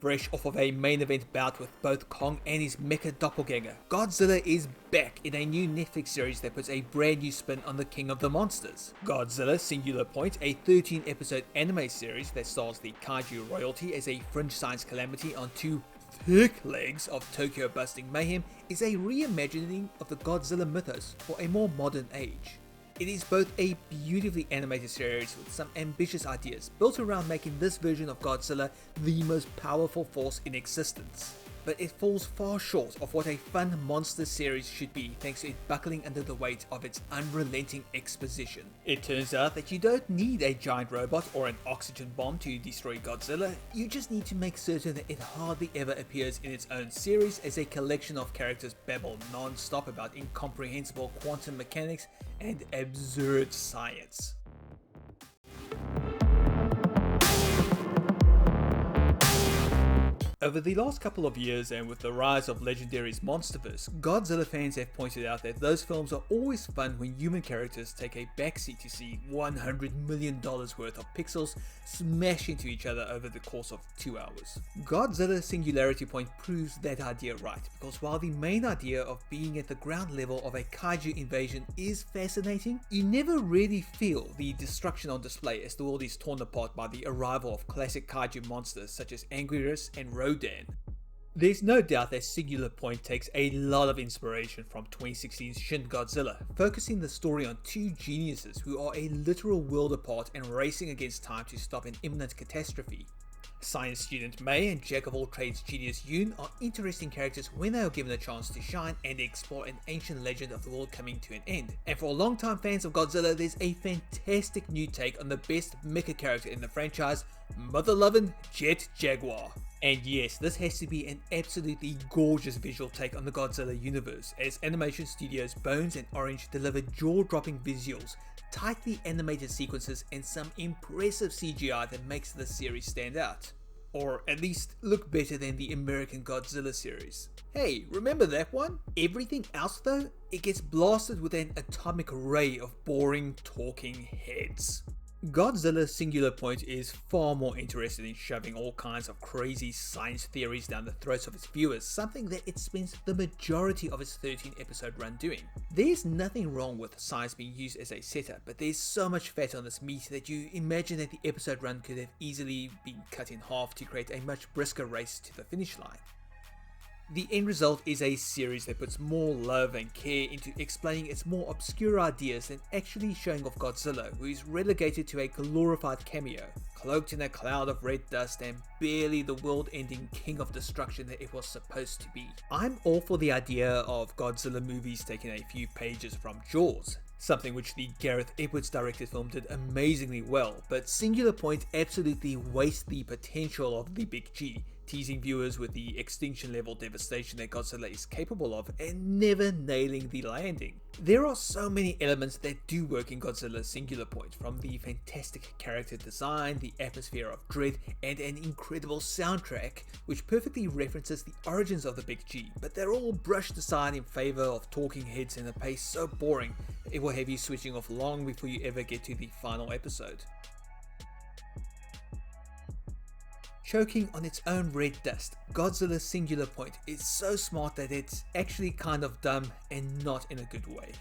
fresh off of a main event bout with both Kong and his mecha doppelganger, Godzilla is back in a new Netflix series that puts a brand new spin on the king of the monsters. Godzilla Singular Point, a 13-episode anime series that stars the kaiju royalty as a fringe science calamity on two thick legs of Tokyo-busting mayhem, is a reimagining of the Godzilla mythos for a more modern age. It is both a beautifully animated series with some ambitious ideas built around making this version of Godzilla the most powerful force in existence. But it falls far short of what a fun monster series should be, thanks to it buckling under the weight of its unrelenting exposition. It turns out that you don't need a giant robot or an oxygen bomb to destroy Godzilla, you just need to make certain that it hardly ever appears in its own series as a collection of characters babble non-stop about incomprehensible quantum mechanics and absurd science. Over the last couple of years, and with the rise of Legendary's Monsterverse, Godzilla fans have pointed out that those films are always fun when human characters take a backseat to see $100 million worth of pixels smash into each other over the course of 2 hours. Godzilla Singularity Point proves that idea right, because while the main idea of being at the ground level of a kaiju invasion is fascinating, you never really feel the destruction on display as the world is torn apart by the arrival of classic kaiju monsters such as Anguirus and Rodan. There's no doubt that Singular Point takes a lot of inspiration from 2016's Shin Godzilla, focusing the story on two geniuses who are a literal world apart and racing against time to stop an imminent catastrophe. Science student Mei and jack of all trades genius Yoon are interesting characters when they are given a chance to shine and explore an ancient legend of the world coming to an end. And for longtime fans of Godzilla, there's a fantastic new take on the best mecha character in the franchise, mother-loving Jet Jaguar. And yes, this has to be an absolutely gorgeous visual take on the Godzilla universe, as animation studios Bones and Orange deliver jaw-dropping visuals, tightly animated sequences, and some impressive CGI that makes this series stand out. Or at least look better than the American Godzilla series. Hey, remember that one? Everything else though, it gets blasted with an atomic ray of boring talking heads. Godzilla Singular Point is far more interested in shoving all kinds of crazy science theories down the throats of its viewers, something that it spends the majority of its 13-episode run doing. There's nothing wrong with science being used as a setup, but there's so much fat on this meat that you imagine that the episode run could have easily been cut in half to create a much brisker race to the finish line. The end result is a series that puts more love and care into explaining its more obscure ideas than actually showing off Godzilla, who is relegated to a glorified cameo, cloaked in a cloud of red dust and barely the world-ending king of destruction that it was supposed to be. I'm all for the idea of Godzilla movies taking a few pages from Jaws, something which the Gareth Edwards directed film did amazingly well, but Singular Point absolutely wastes the potential of the Big G, teasing viewers with the extinction level devastation that Godzilla is capable of and never nailing the landing. There are so many elements that do work in Godzilla Singular Point, from the fantastic character design, the atmosphere of dread, and an incredible soundtrack which perfectly references the origins of the Big G, but they're all brushed aside in favor of talking heads and a pace so boring it will have you switching off long before you ever get to the final episode. Choking on its own red dust, Godzilla Singular Point is so smart that it's actually kind of dumb and not in a good way.